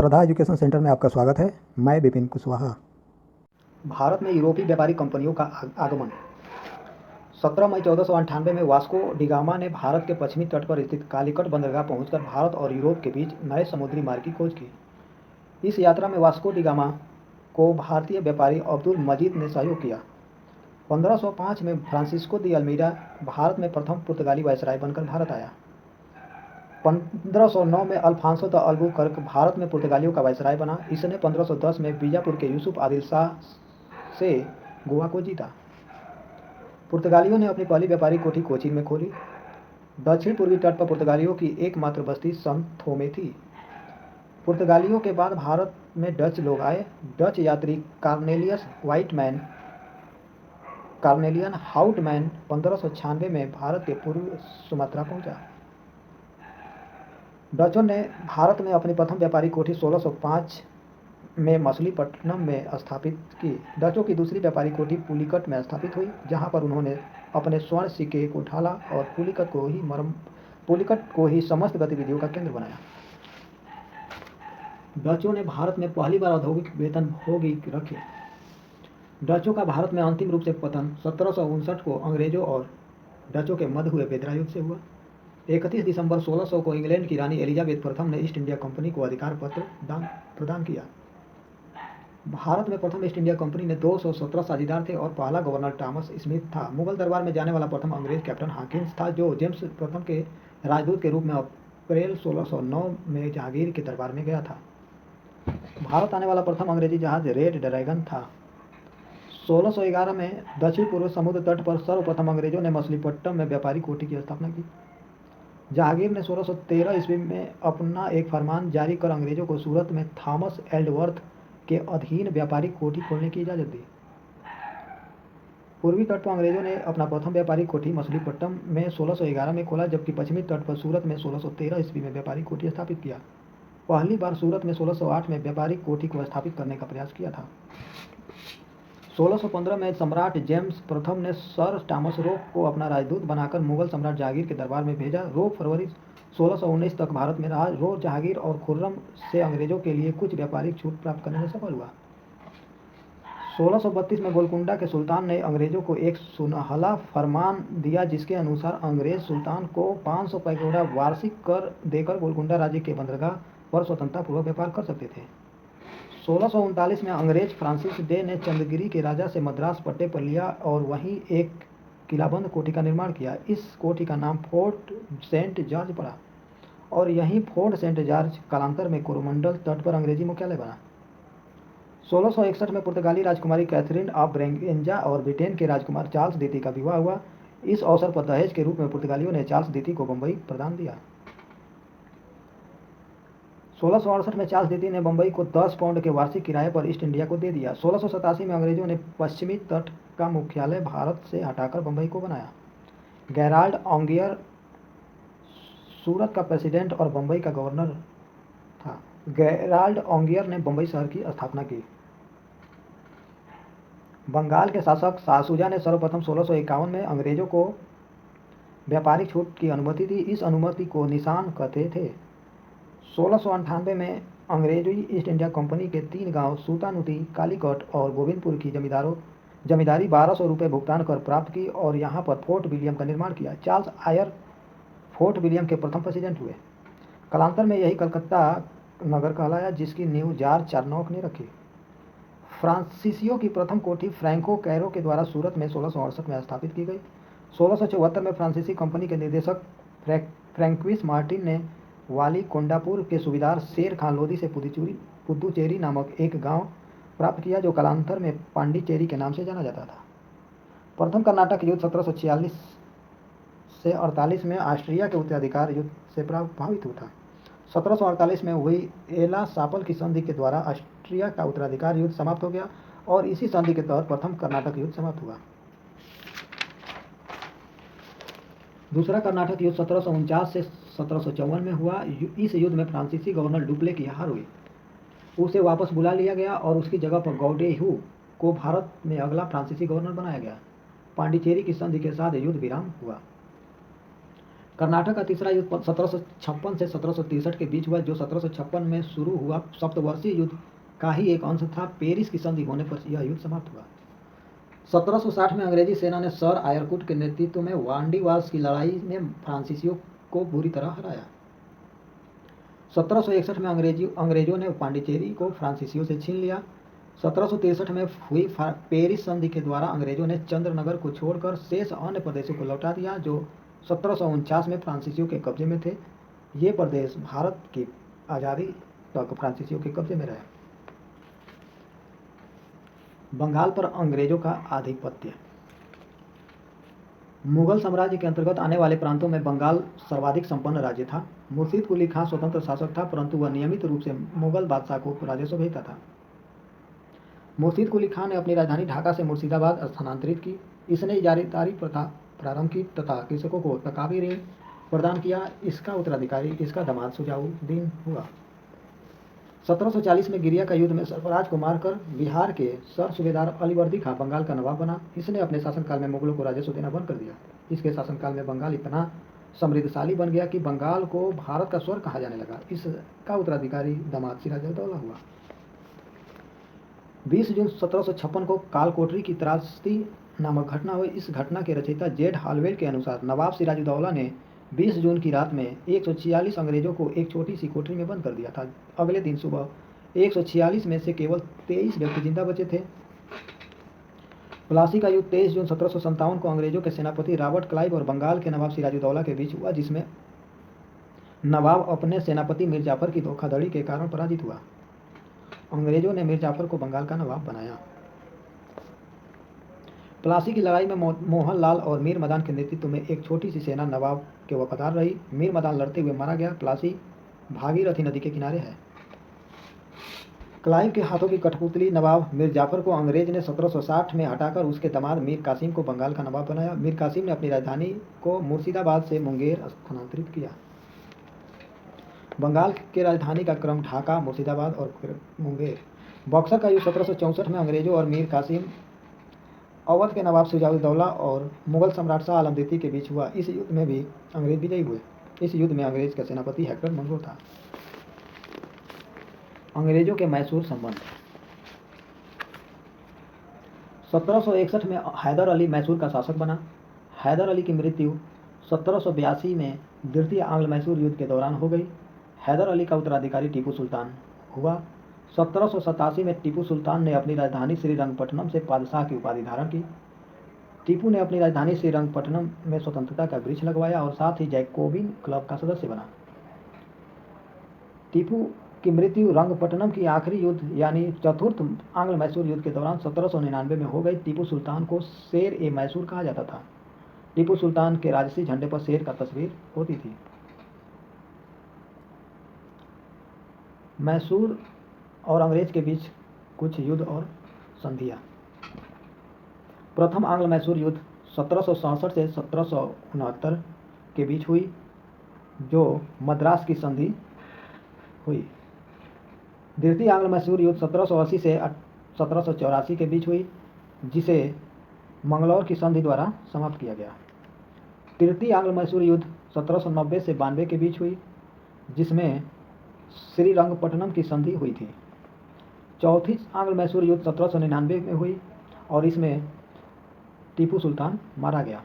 श्रद्धा education centre में आपका स्वागत है। मैं विपिन कुशवाहा। भारत में यूरोपीय व्यापारी कंपनियों का आगमन। 17 मई 1498 में वास्को डिगामा ने भारत के पश्चिमी तट पर स्थित कालीकट बंदरगाह पहुंचकर भारत और यूरोप के बीच नए समुद्री मार्ग की खोज की। इस यात्रा में वास्को डिगामा को भारतीय व्यापारी अब्दुल मजीद ने सहयोग किया। 1505 में फ्रांसिस्को दी अल्मीडा भारत में प्रथम पुर्तगाली वायसराय बनकर भारत आया। 1509 में अल्फांसो द अल्बुकर्क भारत में पुर्तगालियों का वायसराय बना। इसने 1510 में बीजापुर के यूसुफ आदिल शाह से गोवा को जीता। पुर्तगालियों ने अपनी पहली व्यापारिक कोठी कोचीन में खोली। दक्षिण पूर्वी तट पर पुर्तगालियों की एकमात्र बस्ती संत थोमे थी। पुर्तगालियों के बाद भारत में डच लोग आए। डच यात्री कार्नेलियन हाउटमैन 1596 में भारत के पूर्व सुमात्रा पहुंचा। डचों ने भारत में अपनी प्रथम व्यापारिक कोठी 1605 में मछलीपट्टनम में स्थापित की। डचों की दूसरी व्यापारिक कोठी पुलिकट में स्थापित हुई, जहां पर उन्होंने अपने स्वर्ण सिक्के को ढाला और पुलिकट को ही समस्त गतिविधियों का केंद्र बनाया। डचों ने भारत में पहली बार औद्योगिक वेतन भोगी रखे। डचों का भारत में अंतिम रूप से पतन 1759 को अंग्रेजों और डचों के मध्य हुए बेदरा युद्ध से हुआ। 31 दिसंबर 1600 को इंग्लैंड की रानी एलिजाबेथ प्रथम ने ईस्ट इंडिया कंपनी को अधिकार पत्र प्रदान किया। भारत में प्रथम ईस्ट इंडिया कंपनी में 217 साझेदार थे और पहला गवर्नर टॉमस स्मिथ था। मुगल दरबार में जाने वाला प्रथम अंग्रेज कैप्टन हॉकिंस था, जो जेम्स प्रथम के राजदूत के रूप में अप्रैल 1609 में जहांगीर के दरबार में गया था। भारत आने वाला प्रथम अंग्रेजी जहाज रेड ड्रैगन था। 1611 में दक्षिण पूर्व समुद्र तट पर सर्वप्रथम अंग्रेजों ने मछलीपट्टनम में व्यापारिक कोठी की स्थापना की। जहांगीर ने 1613 ईस्वी में अपना एक फरमान जारी कर अंग्रेजों को सूरत में थॉमस एल्डवर्थ के अधीन व्यापारिक कोठी खोलने की इजाज़त दी। पूर्वी तट पर अंग्रेजों ने अपना प्रथम व्यापारिक कोठी मछलीपट्टनम में 1611 में खोला, जबकि पश्चिमी तट पर सूरत में 1613 ईस्वी में व्यापारिक कोठी स्थापित किया। पहली बार सूरत में 1608 में व्यापारिक कोठी को स्थापित करने का प्रयास किया था। 1615 में सम्राट जेम्स प्रथम ने सर टॉमस रोक को अपना राजदूत बनाकर मुगल सम्राट जहांगीर के दरबार में भेजा। रोक फरवरी 1619 तक भारत में रहा। रोक जहांगीर और खुर्रम से अंग्रेजों के लिए कुछ व्यापारिक छूट प्राप्त करने में सफल हुआ। 1632 में गोलकुंडा के सुल्तान ने अंग्रेजों को एक सुनहला फरमान दिया, जिसके अनुसार अंग्रेज सुल्तान को 500 पैगोडा वार्षिक कर देकर गोलकुंडा राज्य के बंदरगाह पर स्वतंत्रतापूर्वक व्यापार कर सकते थे। 1639 में अंग्रेज फ्रांसिस डे ने चंद्रगिरी के राजा से मद्रास पट्टे पर लिया और वहीं एक किलाबंद कोठी का निर्माण किया। इस कोठी का नाम फोर्ट सेंट जॉर्ज पड़ा और यहीं फोर्ट सेंट जॉर्ज कालांतर में कोरोमंडल तट पर अंग्रेजी मुख्यालय बना। 1661 में पुर्तगाली राजकुमारी कैथरीन ऑफ ब्रेगेंजा और ब्रिटेन के राजकुमार चार्ल्स द्वितीय का विवाह हुआ। इस अवसर पर दहेज के रूप में पुर्तगालियों ने चार्ल्स द्वितीय को बम्बई प्रदान दिया। 1668 में चार्ल्स द्वितीय ने बम्बई को 10 पाउंड के वार्षिक किराए पर ईस्ट इंडिया को दे दिया। 1687 में अंग्रेजों ने पश्चिमी तट का मुख्यालय भारत से हटाकर बम्बई को बनाया। गेराल्ड ऑन्गियर सूरत का प्रेसिडेंट और बम्बई का गवर्नर था। गेराल्ड ऑन्गियर ने बम्बई शहर की स्थापना की। बंगाल के शासक शाह शुजा ने सर्वप्रथम 1651 में अंग्रेजों को व्यापारिक छूट की अनुमति दी। इस अनुमति को निशान कहते थे। 1698 में अंग्रेजी ईस्ट इंडिया कंपनी के 3 गांव सूतानुती, कालीकट और गोविंदपुर की जमींदारी 1200 रुपये भुगतान कर प्राप्त की और यहाँ पर फोर्ट विलियम का निर्माण किया। चार्ल्स आयर फोर्ट विलियम के प्रथम प्रेसिडेंट हुए। कालांतर में यही कलकत्ता नगर कहलाया, जिसकी नींव जॉर्ज चारनॉफ ने रखी। फ्रांसीसियों की प्रथम कोठी फ्रैंको कैरो के द्वारा सूरत में 1668 में स्थापित की गई। 1674 में फ्रांसीसी कंपनी के निदेशक फ्रैंक्विस मार्टिन ने वाली कोंडापुर के सूबेदार शेर खान लोधी से पुदुचेरी नामक एक गांव प्राप्त किया, जो कालांतर में पांडिचेरी के नाम से जाना जाता था। प्रथम कर्नाटक युद्ध 1746 से 48 में ऑस्ट्रिया के उत्तराधिकार युद्ध से प्रभावित हुआ था। 1748 में हुई एला सापल की संधि के द्वारा ऑस्ट्रिया का उत्तराधिकार युद्ध समाप्त हो गया और इसी संधि के तहत प्रथम कर्नाटक युद्ध समाप्त हुआ। दूसरा कर्नाटक युद्ध 1749 से 1754 में हुआ। इस युद्ध में फ्रांसीसी गवर्नर डुप्ले की हार हुई। उसे वापस बुला लिया गया और उसकी जगह पर गौडेहू को भारत में अगला फ्रांसीसी गवर्नर बनाया गया। पांडिचेरी की संधि के साथ युद्ध विराम हुआ। कर्नाटक का तीसरा युद्ध 1756 से 1763 के बीच हुआ, जो 1756 में शुरू हुआ सप्तवर्षीय युद्ध का ही एक अंश था। पेरिस की संधि होने पर यह युद्ध समाप्त हुआ। 1760 में अंग्रेजी सेना ने सर आयरकुट के नेतृत्व में वांडीवास की लड़ाई में फ्रांसीसियों को बुरी तरह हराया। 1761 में अंग्रेजों ने पांडिचेरी को फ्रांसीसियों से छीन लिया। 1763 में हुई पेरिस संधि के द्वारा अंग्रेजों ने चंद्रनगर को छोड़कर शेष अन्य प्रदेशों को लौटा दिया, जो 1749 में फ्रांसीसियों के कब्जे में थे। ये प्रदेश भारत की आज़ादी तक फ्रांसीसियों के कब्जे में रहे। बंगाल पर अंग्रेजों का आधिपत्य। मुगल साम्राज्य के अंतर्गत आने वाले प्रांतों में बंगाल सर्वाधिक संपन्न राज्य था। मुर्शीद कुली खां स्वतंत्र शासक था, परंतु वह नियमित रूप से मुगल बादशाह को राजस्व भेजता था। मुर्शीद कुली खां ने अपनी राजधानी ढाका से मुर्शिदाबाद स्थानांतरित की। इसने इजारादारी प्रथा प्रारंभ की तथा कृषकों को तकावी ऋण प्रदान किया। इसका उत्तराधिकारी इसका दामाद सुजाउद्दीन हुआ। 1740 में गिरिया का युद्ध में सरफराज को मारकर बिहार के सर सूबेदार अलीवर्दी खां बंगाल का नवाब बना। इसने अपने शासनकाल में मुगलों को राजस्व देना बंद कर दिया। इसके शासनकाल में बंगाल इतना समृद्धशाली बन गया कि बंगाल को भारत का स्वर्ग कहा जाने लगा। इसका उत्तराधिकारी दामाद सिराजुद्दौला हुआ। 20 जून 1756 को कालकोठरी की त्रासदी नामक घटना हुई। इस घटना के रचयिता जेड हालवेल के अनुसार नवाब सिराजुद्दौला ने 20 जून की रात में 146 अंग्रेजों को एक छोटी सी कोठरी में बंद कर दिया था। अगले दिन सुबह 146 में से केवल 23 व्यक्ति जिंदा बचे थे। प्लासी का युद्ध 23 जून 1757 को अंग्रेजों के सेनापति रॉबर्ट क्लाइव और बंगाल के नवाब सिराजुद्दौला के बीच हुआ, जिसमें नवाब अपने सेनापति मीर जाफर की धोखाधड़ी के कारण पराजित हुआ। अंग्रेजों ने मीर जाफर को बंगाल का नवाब बनाया। प्लासी की लड़ाई में मोहन लाल और मीर मदान के नेतृत्व में एक छोटी सी सेना नवाब के वफादार रही। मीर मदान लड़ते हुए मारा गया। प्लासी भागीरथी नदी के किनारे है। क्लाइव के हाथों की कठपुतली नवाब मीर जाफर को अंग्रेज ने 1760 में हटाकर उसके दामाद मीर कासिम को बंगाल का नवाब बनाया। मीर कासिम ने अपनी राजधानी को मुर्शिदाबाद से मुंगेर स्थानांतरित किया। बंगाल के राजधानी का क्रम ढाका, मुर्शिदाबाद और फिर मुंगेर। बक्सर का युद्ध 1764 में अंग्रेजों और मीर कासिम, अवध के नवाब सिराजुद्दौला और मुगल सम्राट शाह आलम द्वितीय के बीच हुआ। इस युद्ध में भी अंग्रेज विजयी हुए। इस युद्ध में अंग्रेज का सेनापति हेक्टर मंगो था। अंग्रेजों के मैसूर संबंध। 1761 में हैदर अली मैसूर का शासक बना। हैदर अली की मृत्यु 1782 में द्वितीय आंग्ल मैसूर युद्ध के दौरान हो गई। हैदर अली का उत्तराधिकारी टीपू सुल्तान हुआ। 1787 में टीपू सुल्तान ने अपनी राजधानी श्रीरंगपट्टनम से बादशाह की उपाधि धारण की। टीपू ने अपनी राजधानी श्रीरंगपट्टनम में स्वतंत्रता का वृक्ष लगवाया और साथ ही जैकोबिन क्लब का सदस्य बना। टीपू की मृत्यु रंगपट्टनम की आखिरी युद्ध यानी चतुर्थ आंग्ल मैसूर युद्ध के दौरान 1799 में हो गई। टीपू सुल्तान को शेर ए मैसूर कहा जाता था। टीपू सुल्तान के राजसी झंडे पर शेर का तस्वीर होती थी। मैसूर और अंग्रेज के बीच कुछ युद्ध और संधियां। प्रथम आंग्ल मैसूर युद्ध 1767 से 1769 के बीच हुई, जो मद्रास की संधि हुई। द्वितीय आंग्ल मैसूर युद्ध 1780 से 1784 के बीच हुई, जिसे मंगलौर की संधि द्वारा समाप्त किया गया। तृतीय आंग्ल मैसूर युद्ध 1790 से 92 के बीच हुई, जिसमें श्रीरंगपट्टनम की संधि हुई थी। चौथी आंग्ल मैसूर युद्ध 1799 में हुई और इसमें टीपू सुल्तान मारा गया।